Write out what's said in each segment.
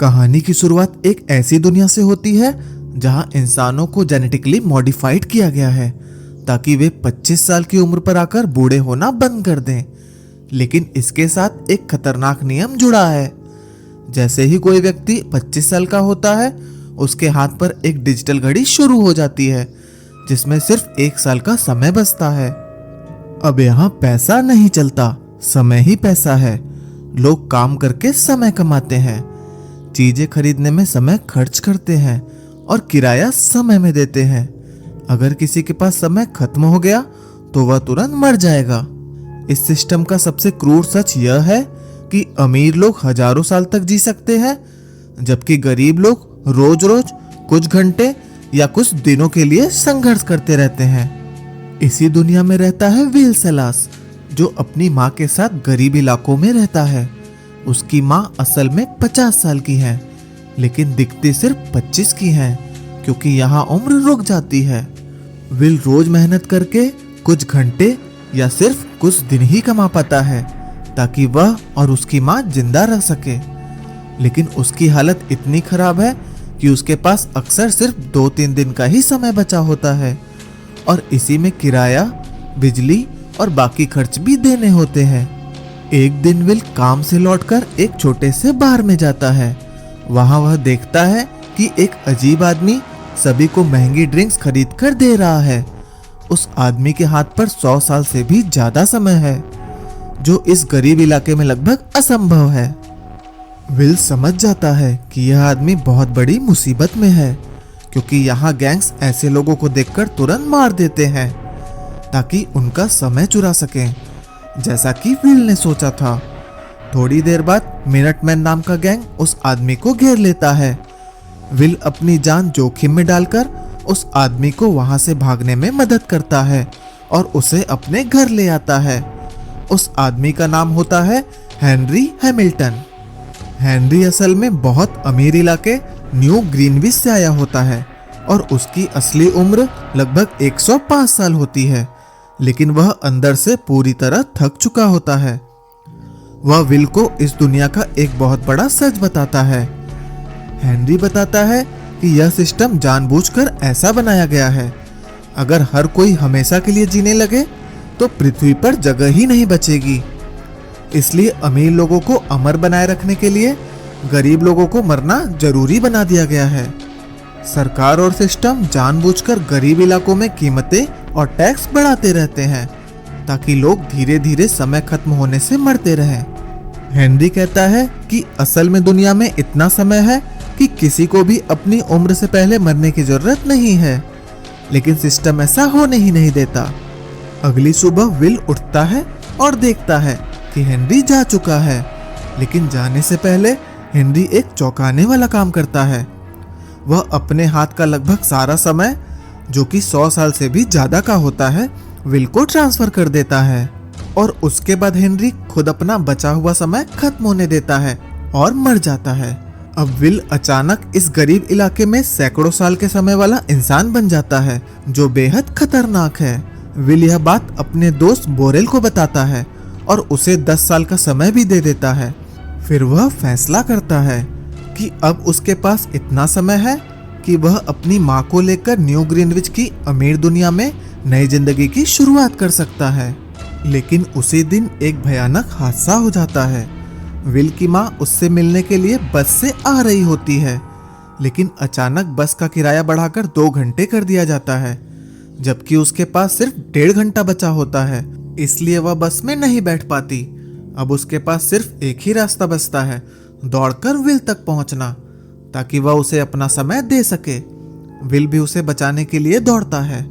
कहानी की शुरुआत एक ऐसी दुनिया से होती है जहां इंसानों को जेनेटिकली मॉडिफाइड किया गया है ताकि वे 25 साल की उम्र पर आकर बूढ़े होना बंद कर दें। लेकिन इसके साथ एक खतरनाक नियम जुड़ा है। जैसे ही कोई व्यक्ति 25 साल का होता है, उसके हाथ पर एक डिजिटल घड़ी शुरू हो जाती है जिसमें सिर्फ 1 साल का समय बचता है। अब यहाँ पैसा नहीं चलता, समय ही पैसा है। लोग काम करके समय कमाते हैं, चीजें खरीदने में समय खर्च करते हैं और किराया समय में देते हैं। अगर किसी के पास समय खत्म हो गया तो वह तुरंत मर जाएगा। इस सिस्टम का सबसे क्रूर सच यह है कि अमीर लोग हजारों साल तक जी सकते हैं, जबकि गरीब लोग रोज रोज कुछ घंटे या कुछ दिनों के लिए संघर्ष करते रहते हैं। इसी दुनिया में रहता है विल सेलास, जो अपनी माँ के साथ गरीब इलाकों में रहता है। उसकी माँ असल में 50 साल की है, लेकिन दिखती सिर्फ 25 की है क्योंकि यहाँ उम्र रुक जाती है। विल रोज मेहनत करके कुछ घंटे या सिर्फ कुछ दिन ही कमा पाता है ताकि वह और उसकी माँ जिंदा रह सके। लेकिन उसकी हालत इतनी खराब है कि उसके पास अक्सर सिर्फ 2-3 दिन का ही समय बचा होता है और इसी में किराया, बिजली और बाकी खर्च भी देने होते हैं। एक दिन विल काम से लौटकर एक छोटे से बार में जाता है। वहां वह देखता है कि एक अजीब आदमी सभी को महंगी ड्रिंक्स खरीद कर दे रहा है। उस आदमी के हाथ पर 100 साल से भी ज्यादा समय है, जो इस गरीब इलाके में लगभग असंभव है। विल समझ जाता है कि यह आदमी बहुत बड़ी मुसीबत में है, क्योंकि यहाँ गैंग्स ऐसे लोगों को देखकर तुरंत मार देते हैं ताकि उनका समय चुरा सकें, जैसा कि विल ने सोचा था। थोड़ी देर बाद मिनटमैन नाम का गैंग उस आदमी को घेर लेता है। विल अपनी जान जोखिम में डालकर उस आदमी को वहां से भागने में मदद करता है और उसे अपने घर ले आता है। उस आदमी का नाम होता है हेनरी हैमिल्टन। हेनरी असल में बहुत अमीर इलाके न्यू ग्रीनविच से आया होता है और उसकी असली उम्र लगभग 105 साल होती है, लेकिन वह अंदर से पूरी तरह थक चुका होता है। वह विल को इस दुनिया का एक बहुत बड़ा सच बताता है। हेनरी बताता है कि यह सिस्टम जानबूझकर ऐसा बनाया गया है। अगर हर कोई हमेशा के लिए जीने लगे तो पृथ्वी पर जगह ही नहीं बचेगी। इसलिए अमीर लोगों को अमर बनाए रखने के लिए गरीब लोगों को मरना जरूरी बना दिया गया है। सरकार और सिस्टम जानबूझकर गरीब इलाकों में कीमतें और टैक्स बढ़ाते रहते हैं ताकि लोग धीरे धीरे समय खत्म होने से मरते रहें। हेनरी कहता है कि असल में दुनिया में इतना समय है कि किसी को भी अपनी उम्र से पहले मरने की जरूरत नहीं है, लेकिन सिस्टम ऐसा होने ही नहीं देता। अगली सुबह विल उठता है और देखता है कि हेनरी जा चुका है, लेकिन जाने से पहले हेनरी एक चौंकाने वाला काम करता है। वह अपने हाथ का लगभग सारा समय, जो कि 100 साल से भी ज्यादा का होता है, विल को ट्रांसफर कर देता है और उसके बाद हेनरी खुद अपना बचा हुआ समय खत्म होने देता है और मर जाता है। अब विल अचानक इस गरीब इलाके में सैकड़ों साल के समय वाला इंसान बन जाता है, जो बेहद खतरनाक है। विल यह बात अपने दोस्त बोरेल को बताता है और उसे 10 साल का समय भी दे देता है। फिर वह फैसला करता है कि अब उसके पास इतना समय है कि वह अपनी माँ को लेकर न्यू ग्रीनविच की अमीर दुनिया में नई जिंदगी की शुरुआत कर सकता है। लेकिन उसी दिन एक भयानक हादसा हो जाता है। विल की माँ उससे मिलने के लिए बस से आ रही होती है, लेकिन अचानक बस का किराया बढ़ाकर 2 घंटे कर दिया जाता है, जबकि उसके पास सिर्फ 1.5 घंटा बचा होता है। इसलिए वह बस में नहीं बैठ पाती। अब उसके पास सिर्फ एक ही रास्ता बचता है, दौड़कर विल तक पहुंचना, ताकि वह उसे अपना समय दे सके। विल भी उसे बचाने के लिए दौड़ता है।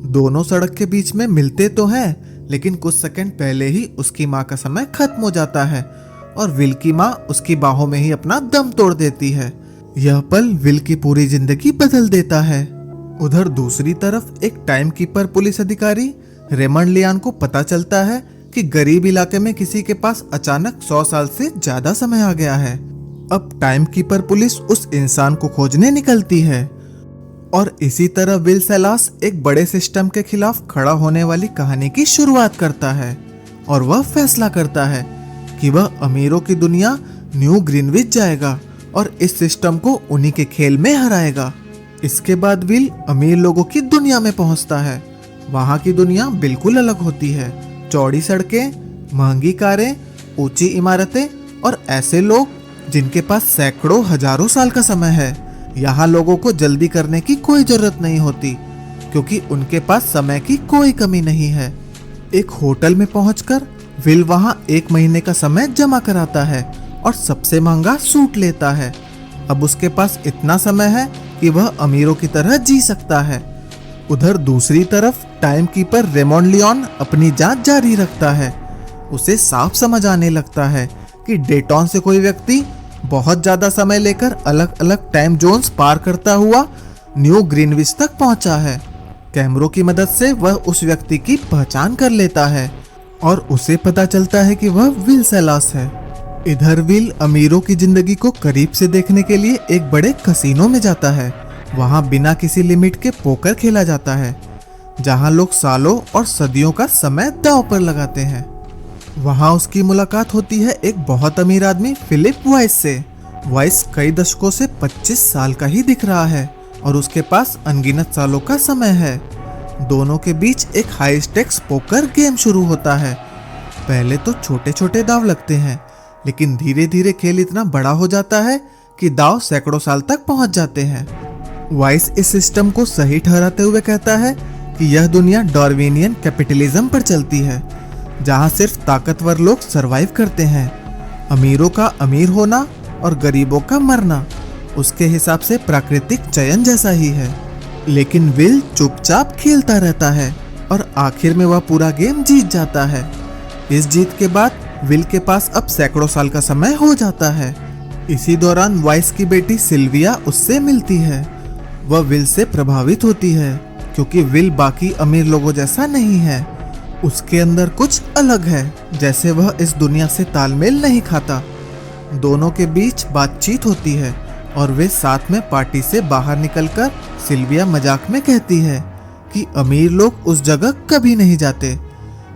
दोनों सड़क के बीच में मिलते तो हैं, लेकिन कुछ सेकंड पहले ही उसकी माँ का समय खत्म हो जाता है और विल की माँ उसकी बाहों में ही अपना दम तोड़ देती है। यह पल विल की पूरी जिंदगी बदल देता है। उधर दूसरी तरफ एक टाइम कीपर पुलिस अधिकारी रेमंड लियान को पता चलता है कि गरीब इलाके में किसी के पास अचानक 100 साल से ज्यादा समय आ गया है। अब टाइम कीपर पुलिस उस इंसान को खोजने निकलती है और इसी तरह विल सेलास एक बड़े सिस्टम के खिलाफ खड़ा होने वाली कहानी की शुरुआत करता है और वह फैसला करता है कि वह अमीरों की दुनिया न्यू ग्रीनविच जाएगा और इस सिस्टम को उन्हीं के खेल में हराएगा। इसके बाद विल अमीर लोगों की दुनिया में पहुंचता है। वहां की दुनिया बिल्कुल अलग होती है। चौड़ी सड़कें, महंगी कारें, ऊंची इमारतें और ऐसे लोग जिनके पास सैकड़ों हजारों साल का समय है। यहाँ लोगों को जल्दी करने की कोई जरूरत नहीं होती क्योंकि उनके पास समय की कोई कमी नहीं है। एक होटल में पहुंचकर विल वहां 1 महीने का समय जमा कराता है और सबसे महंगा सूट लेता है। अब उसके पास इतना समय है कि वह अमीरों की तरह जी सकता है। उधर दूसरी तरफ टाइम कीपर रेमोंड लियोन अपनी जांच जारी रखता है। उसे साफ समझ आने लगता है कि डेटॉन से कोई व्यक्ति बहुत ज्यादा समय लेकर अलग अलग टाइम जोन्स पार करता हुआ न्यू ग्रीनविच तक पहुंचा है। कैमरों की मदद से वह उस व्यक्ति की पहचान कर लेता है और उसे पता चलता है कि वह विल सेलास है। इधर विल अमीरों की जिंदगी को करीब से देखने के लिए एक बड़े कसिनो में जाता है। वहां बिना किसी लिमिट के पोकर खेला जाता है, जहां लोग सालों और सदियों का समय दांव पर लगाते हैं। वहां उसकी मुलाकात होती है एक बहुत अमीर आदमी फिलिप वाइस से। वाइस कई दशकों से 25 साल का ही दिख रहा है और उसके पास अनगिनत सालों का समय है। दोनों के बीच एक हाई स्टेक्स पोकर गेम शुरू होता है। पहले तो छोटे छोटे दाव लगते हैं, लेकिन धीरे धीरे खेल इतना बड़ा हो जाता है कि दाव सैकड़ों साल तक पहुंच जाते हैं। वाइस इस सिस्टम को सही ठहराते हुए कहता है कि यह दुनिया डार्विनियन कैपिटलिज्म पर चलती है, जहां सिर्फ ताकतवर लोग सरवाइव करते हैं। अमीरों का अमीर होना और गरीबों का मरना उसके हिसाब से प्राकृतिक चयन जैसा ही है। लेकिन विल चुपचाप खेलता रहता है और आखिर में वह पूरा गेम जीत जाता है। इस जीत के बाद विल के पास अब सैकड़ों साल का समय हो जाता है। इसी दौरान वाइस की बेटी सिल्विया उससे मिलती है। वह विल से प्रभावित होती है क्योंकि विल बाकी अमीर लोगों जैसा नहीं है। उसके अंदर कुछ अलग है, जैसे वह इस दुनिया से तालमेल नहीं खाता। दोनों के बीच बातचीत होती है और वे साथ में पार्टी से बाहर निकलकर सिल्विया मजाक में कहती है कि अमीर लोग उस जगह कभी नहीं जाते,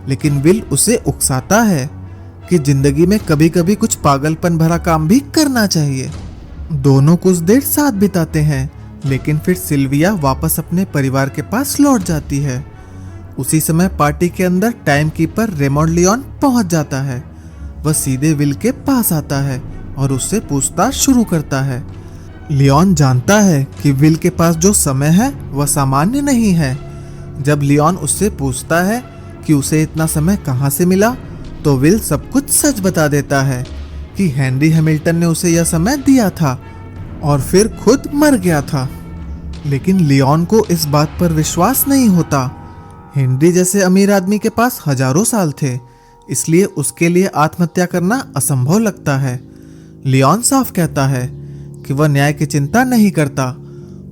लेकिन विल उसे उकसाता है कि जिंदगी में कभी कभी कुछ पागलपन भरा काम भी करना चाहिए। दोनों कुछ देर साथ बिताते हैं, लेकिन फिर सिल्विया वापस अपने परिवार के पास लौट जाती है। उसी समय पार्टी के अंदर टाइम कीपर रेमोंड लियोन पहुंच जाता है। वह सीधे विल के पास आता है और उससे पूछताछ शुरू करता है। लियोन जानता है कि विल के पास जो समय है वह सामान्य नहीं है। जब लियोन उससे पूछता है कि उसे इतना समय कहां से मिला, तो विल सब कुछ सच बता देता है कि हेनरी हैमिल्टन ने उसे यह समय दिया था और फिर खुद मर गया था। लेकिन लियोन को इस बात पर विश्वास नहीं होता। हेनरी जैसे अमीर आदमी के पास हजारों साल थे, इसलिए उसके लिए आत्महत्या करना असंभव लगता है। लियोन साफ कहता है कि वह न्याय की चिंता नहीं करता।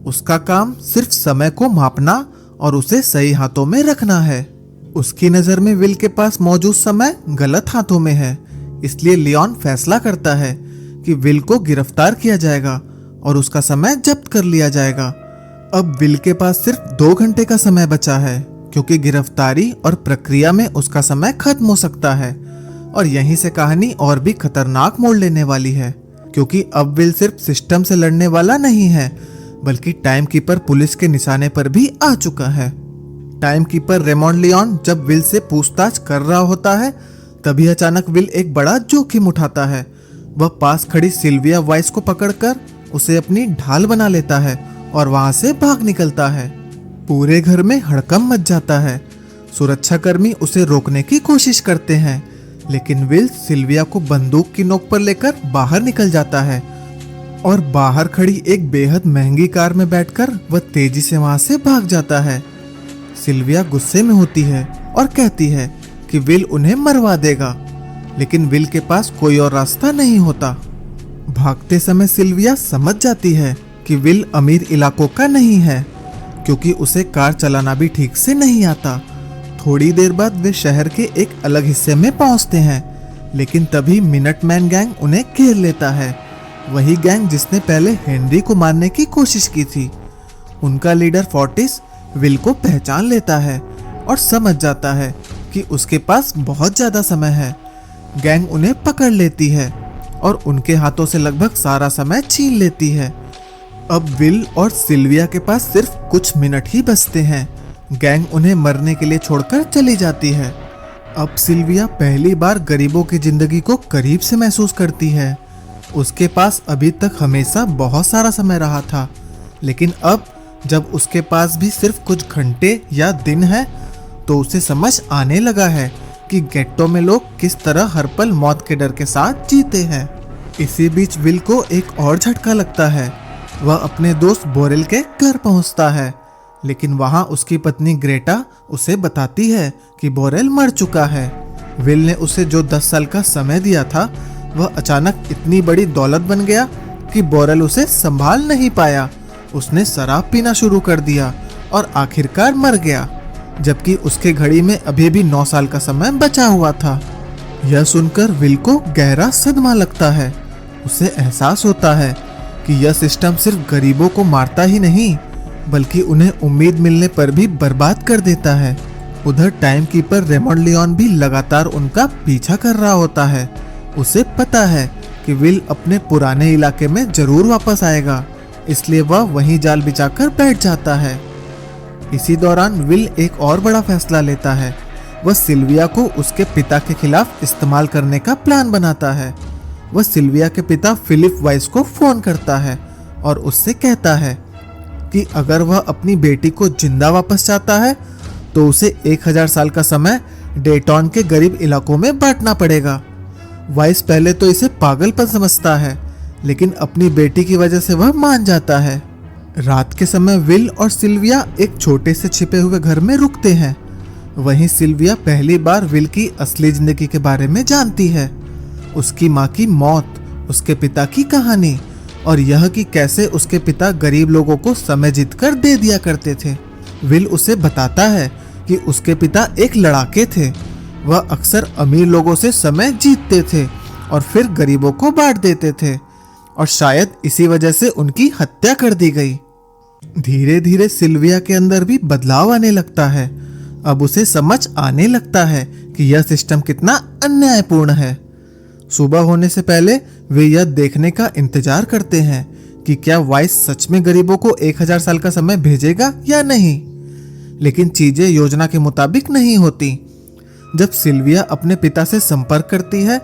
उसका काम सिर्फ समय को मापना और उसे सही हाथों में रखना है। उसकी नज़र में विल के पास मौजूद समय गलत हाथों में है, इसलिए लियोन फैसला करता है कि विल को गिरफ्तार किया जाएगा और उसका समय जब्त कर लिया जाएगा। अब विल के पास सिर्फ 2 घंटे का समय बचा है, क्योंकि गिरफ्तारी और प्रक्रिया में उसका समय खत्म हो सकता है। और यहीं से कहानी और भी खतरनाक मोड़ लेने वाली है, क्योंकि अब विल सिर्फ सिस्टम से लड़ने वाला नहीं है, बल्कि टाइम कीपर पुलिस के निशाने पर भी आ चुका है। टाइम कीपर रेमोंड लियोन जब विल से पूछताछ कर रहा होता है, तभी अचानक विल एक बड़ा जोखिम उठाता है। वह पास खड़ी सिल्विया वाइस को पकड़कर उसे अपनी ढाल बना लेता है और वहां से भाग निकलता है। पूरे घर में हड़कंप मच जाता है। सुरक्षाकर्मी उसे रोकने की कोशिश करते हैं, लेकिन विल सिल्विया को बंदूक की नोक पर लेकर बाहर निकल जाता है और बाहर खड़ी एक बेहद महंगी कार में बैठकर वह तेजी से वहां से भाग जाता है। सिल्विया गुस्से में होती है और कहती है कि विल उन्हें मरवा देगा, लेकिन विल के पास कोई और रास्ता नहीं होता। भागते समय सिल्विया समझ जाती है कि विल अमीर इलाकों का नहीं है, क्योंकि उसे कार चलाना भी ठीक से नहीं आता। थोड़ी देर बाद वे शहर के एक अलग हिस्से में पहुंचते हैं, लेकिन तभी मिनटमैन गैंग उन्हें घेर लेता है। वही गैंग जिसने पहले हेनरी को मारने की कोशिश की थी। उनका लीडर फोर्टिस विल को पहचान लेता है और समझ जाता है कि उसके पास बहुत ज्यादा समय है। गैंग उन्हें पकड़ लेती है और उनके हाथों से लगभग सारा समय छीन लेती है। अब विल और सिल्विया के पास सिर्फ कुछ मिनट ही बचते हैं। गैंग उन्हें मरने के लिए छोड़कर चली जाती है। अब सिल्विया पहली बार गरीबों की जिंदगी को करीब से महसूस करती है। उसके पास अभी तक हमेशा बहुत सारा समय रहा था, लेकिन अब जब उसके पास भी सिर्फ कुछ घंटे या दिन है तो उसे समझ आने लगा है कि गेट्टो में लोग किस तरह हर पल मौत के डर के साथ जीते हैं। इसी बीच विल को एक और झटका लगता है। वह अपने दोस्त बोरेल के घर पहुंचता है, लेकिन वहां उसकी पत्नी ग्रेटा उसे बताती है कि बोरेल मर चुका है। विल ने उसे जो 10 साल का समय दिया था वह अचानक इतनी बड़ी दौलत बन गया कि बोरेल उसे संभाल नहीं पाया। उसने शराब पीना शुरू कर दिया और आखिरकार मर गया, जबकि उसके घड़ी में अभी भी 9 साल का समय बचा हुआ था। यह सुनकर विल को गहरा सदमा लगता है। उसे एहसास होता है कि यह सिस्टम सिर्फ गरीबों को मारता ही नहीं, बल्कि उन्हें उम्मीद मिलने पर भी बर्बाद कर देता है। उधर टाइम कीपर रेमंड लियोन भी लगातार उनका पीछा कर रहा होता है। उसे पता है कि विल अपने पुराने इलाके में जरूर वापस आएगा, इसलिए वह वहीं जाल बिछाकर बैठ जाता है। इसी दौरान विल एक और बड़ा फैसला लेता है। वह सिल्विया को उसके पिता के खिलाफ इस्तेमाल करने का प्लान बनाता है। वह सिल्विया के पिता फिलिप वाइस को फोन करता है और उससे कहता है कि अगर वह अपनी बेटी को जिंदा वापस चाहता है तो उसे 1000 साल का समय डेटॉन के गरीब इलाकों में बांटना पड़ेगा। वाइस पहले तो इसे पागलपन समझता है, लेकिन अपनी बेटी की वजह से वह मान जाता है। रात के समय विल और सिल्विया एक छोटे से छिपे हुए घर में रुकते हैं। वहीं सिल्विया पहली बार विल की असली जिंदगी के बारे में जानती है। उसकी माँ की मौत, उसके पिता की कहानी और यह कि कैसे उसके पिता गरीब लोगों को समय जीतकर दे दिया करते थे। विल उसे बताता है कि उसके पिता एक लड़ाके थे। वह अक्सर अमीर लोगों से समय जीतते थे और फिर गरीबों को बांट देते थे, और शायद इसी वजह से उनकी हत्या कर दी गई। धीरे धीरे सिल्विया के अंदर भी बदलाव आने लगता है। अब उसे समझ आने लगता है कि यह सिस्टम कितना अन्यायपूर्ण है। सुबह होने से पहले वे यह देखने का इंतजार करते हैं कि क्या वाइस सच में गरीबों को 1000 साल का समय भेजेगा या नहीं, लेकिन चीजें योजना के मुताबिक नहीं होती। जब सिल्विया अपने पिता से संपर्क करती है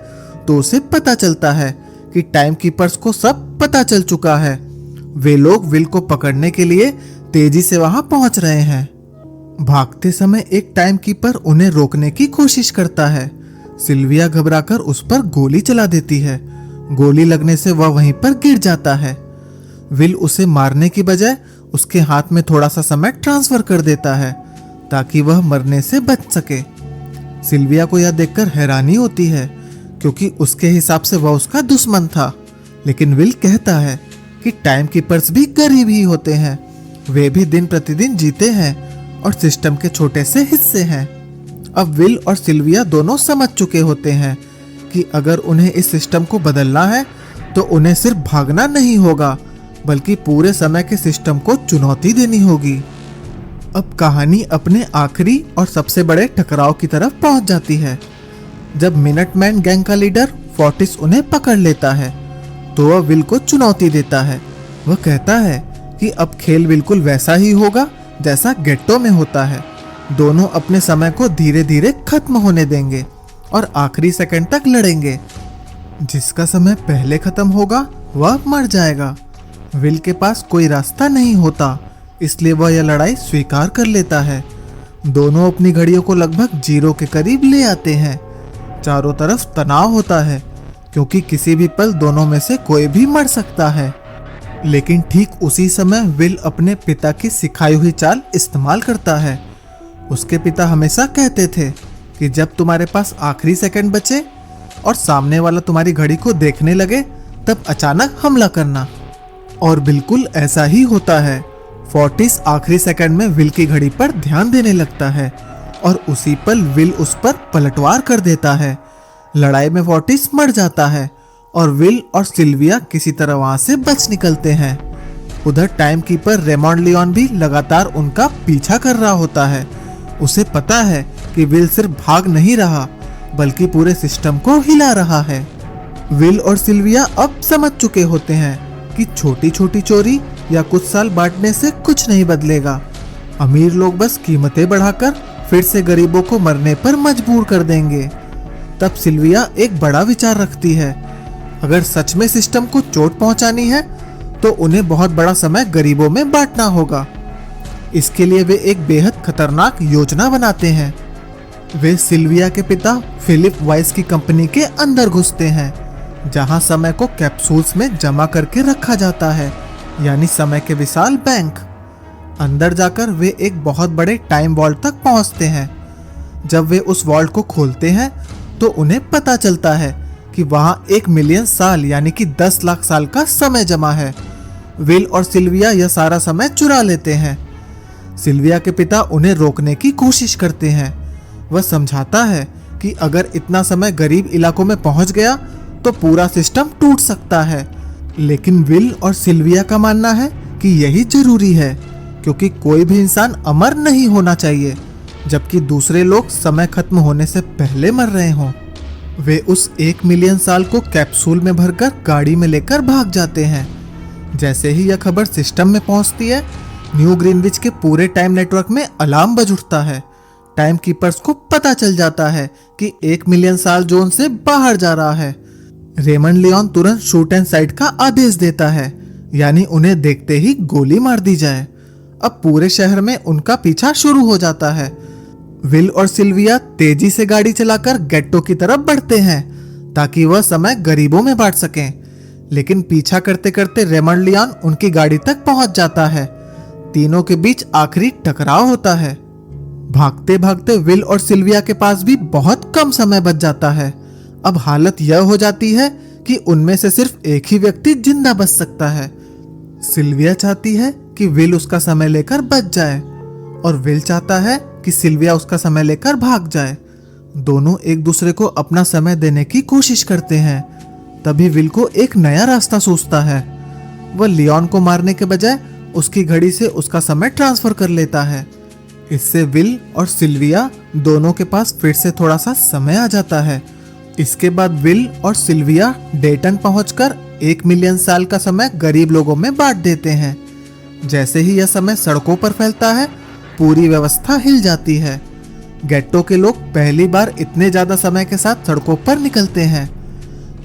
तो उसे पता चलता है कि टाइम कीपर्स को सब पता चल चुका है। वे लोग विल को पकड़ने के लिए तेजी से वहां पहुंच रहे हैं। भागते समय एक टाइम कीपर उन्हें रोकने की कोशिश करता है। सिल्विया घबराकर उस पर गोली चला देती है। गोली लगने से वह वहीं पर गिर जाता है। विल उसे मारने की बजाय उसके हाथ में थोड़ा सा समय ट्रांसफर कर देता है ताकि वह मरने से बच सके। सिल्विया को यह देखकर हैरानी होती है, क्योंकि उसके हिसाब से वह उसका दुश्मन था। लेकिन विल कहता है कि टाइम कीपर्स भी गरीब ही होते हैं। वे भी दिन प्रतिदिन जीते हैं और सिस्टम के छोटे से हिस्से हैं। अब विल और सिल्विया दोनों समझ चुके होते हैं कि अगर उन्हें इस सिस्टम को बदलना है तो उन्हें सिर्फ भागना नहीं होगा, बल्कि पूरे समय के सिस्टम को चुनौती देनी होगी। अब कहानी अपने आखिरी और सबसे बड़े टकराव की तरफ पहुंच जाती है। जब मिनटमैन गैंग का लीडर फोर्टिस उन्हें पकड़ लेता है तो वह विल को चुनौती देता है। वह कहता है कि अब खेल बिल्कुल वैसा ही होगा जैसा गेट्टो में होता है। दोनों अपने समय को धीरे धीरे खत्म होने देंगे और आखिरी सेकंड तक लड़ेंगे। जिसका समय पहले खत्म होगा वह मर जाएगा। विल के पास कोई रास्ता नहीं होता, इसलिए वह यह लड़ाई स्वीकार कर लेता है। दोनों अपनी घड़ियों को लगभग 0 के करीब ले आते हैं। चारों तरफ तनाव होता है, क्योंकि किसी भी पल दोनों में से कोई भी मर सकता है। लेकिन ठीक उसी समय विल अपने पिता की सिखाई हुई चाल इस्तेमाल करता है। उसके पिता हमेशा कहते थे कि जब तुम्हारे पास आखिरी सेकंड बचे और सामने वाला तुम्हारी घड़ी को देखने लगे तब अचानक हमला करना। और बिल्कुल ऐसा ही होता है। फोर्टिस आखिरी सेकंड में विल की घड़ी पर ध्यान देने लगता है और उसी पल विल उस पर पलटवार कर देता है। लड़ाई में फोर्टिस मर जाता है और विल और सिल्विया किसी तरह वहां से बच निकलते हैं। उधर टाइम कीपर रेमंड लियोन भी लगातार उनका पीछा कर रहा होता है। उसे पता है कि विल सिर्फ भाग नहीं रहा, बल्कि पूरे सिस्टम को हिला रहा है। विल और सिल्विया अब समझ चुके होते हैं कि छोटी छोटी चोरी या कुछ साल बांटने से कुछ नहीं बदलेगा। अमीर लोग बस कीमतें बढ़ाकर फिर से गरीबों को मरने पर मजबूर कर देंगे। तब सिल्विया एक बड़ा विचार रखती है। अगर सच में सिस्टम को चोट पहुंचानी है तो उन्हें बहुत बड़ा समय गरीबों में बांटना होगा। इसके लिए वे एक बेहद खतरनाक योजना बनाते हैं। वे सिल्विया के पिता फिलिप वाइस की कंपनी के अंदर घुसते हैं, जहां समय को कैप्सूल्स में जमा करके रखा जाता है, यानी समय के विशाल बैंक। अंदर जाकर वे एक बहुत बड़े टाइम वॉल्ट तक पहुंचते हैं। जब वे उस वॉल्ट को खोलते हैं तो उन्हें पता चलता है कि वहां 1 मिलियन साल यानी कि 10 लाख साल का समय जमा है। विल और सिल्विया यह सारा समय चुरा लेते हैं। सिल्विया के पिता उन्हें रोकने की कोशिश करते हैं। वह समझाता है कि अगर इतना समय गरीब इलाकों में पहुंच गया तो पूरा सिस्टम टूट सकता है। लेकिन विल और सिल्विया का मानना है कि यही जरूरी है, क्योंकि कोई भी इंसान अमर नहीं होना चाहिए, जबकि दूसरे लोग समय खत्म होने से पहले मर रहे हों। वे उस 1 मिलियन साल को कैप्सूल में भरकर गाड़ी में लेकर भाग जाते हैं। जैसे ही यह खबर सिस्टम में पहुंचती है, न्यू ग्रीनविच के पूरे टाइम नेटवर्क में अलार्म बज उठता है। टाइम कीपर्स को पता चल जाता है कि 1 मिलियन साल जोन से बाहर जा रहा है। रेमंड लियोन तुरंत शूट एंड साइड का आदेश देता है, यानी उन्हें देखते ही गोली मार दी जाए। अब पूरे शहर में उनका पीछा शुरू हो जाता है। विल और सिल्विया तेजी से गाड़ी चलाकर गेट्टो की तरफ बढ़ते हैं ताकि वह समय गरीबों में बांट सकें। लेकिन पीछा करते करते रेमंड लियोन उनकी गाड़ी तक पहुंच जाता है। तीनों के बीच आखिरी टकराव होता है। भागते भागते विल और सिल्विया के पास भी बहुत कम समय बच जाता है। अब हालत यह हो जाती है कि उनमें से सिर्फ एक ही व्यक्ति जिंदा बच सकता है। सिल्विया चाहती है कि विल उसका समय लेकर बच जाए और विल चाहता है कि सिल्विया उसका समय लेकर भाग जाए। दोनों एक दूसरे को अपना समय देने की कोशिश करते हैं। तभी विल को एक नया रास्ता सूझता है। वह लियोन को मारने के बजाय उसकी घड़ी से उसका समय ट्रांसफर कर लेता है। इससे विल और सिल्विया दोनों के पास फिर से थोड़ा सा समय आ जाता है। इसके बाद विल और सिल्विया डेटन पहुंचकर 1 मिलियन साल का समय गरीब लोगों में बांट देते हैं। जैसे ही यह समय सड़कों पर फैलता है, पूरी व्यवस्था हिल जाती है। गेट्टो के लोग पहली बार इतने ज्यादा समय के साथ सड़कों पर निकलते हैं।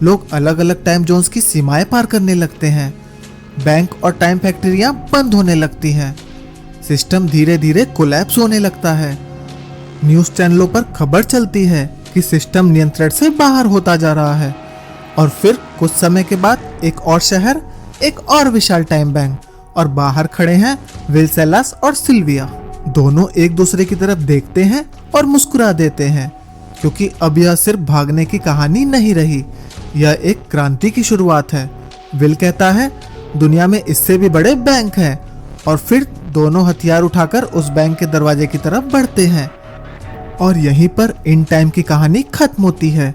लोग अलग अलग टाइम जोन्स की सीमाएं पार करने लगते हैं। बैंक और टाइम फैक्ट्रियां बंद होने लगती हैं। सिस्टम धीरे धीरे कोलैप्स होने लगता है। न्यूज चैनलों पर खबर चलती है कि सिस्टम नियंत्रण से बाहर होता जा रहा है। और फिर कुछ समय के बाद एक और शहर, एक और विशाल टाइम बैंक, और बाहर खड़े हैं विल सेलास और सिल्विया। दोनों एक दूसरे की तरफ देखते हैं और मुस्कुरा देते हैं, क्योंकि अब यह सिर्फ भागने की कहानी नहीं रही, यह एक क्रांति की शुरुआत है। विल कहता है दुनिया में इससे भी बड़े बैंक हैं, और फिर दोनों हथियार उठाकर उस बैंक के दरवाजे की तरफ बढ़ते हैं। और यहीं पर इन टाइम की कहानी खत्म होती है।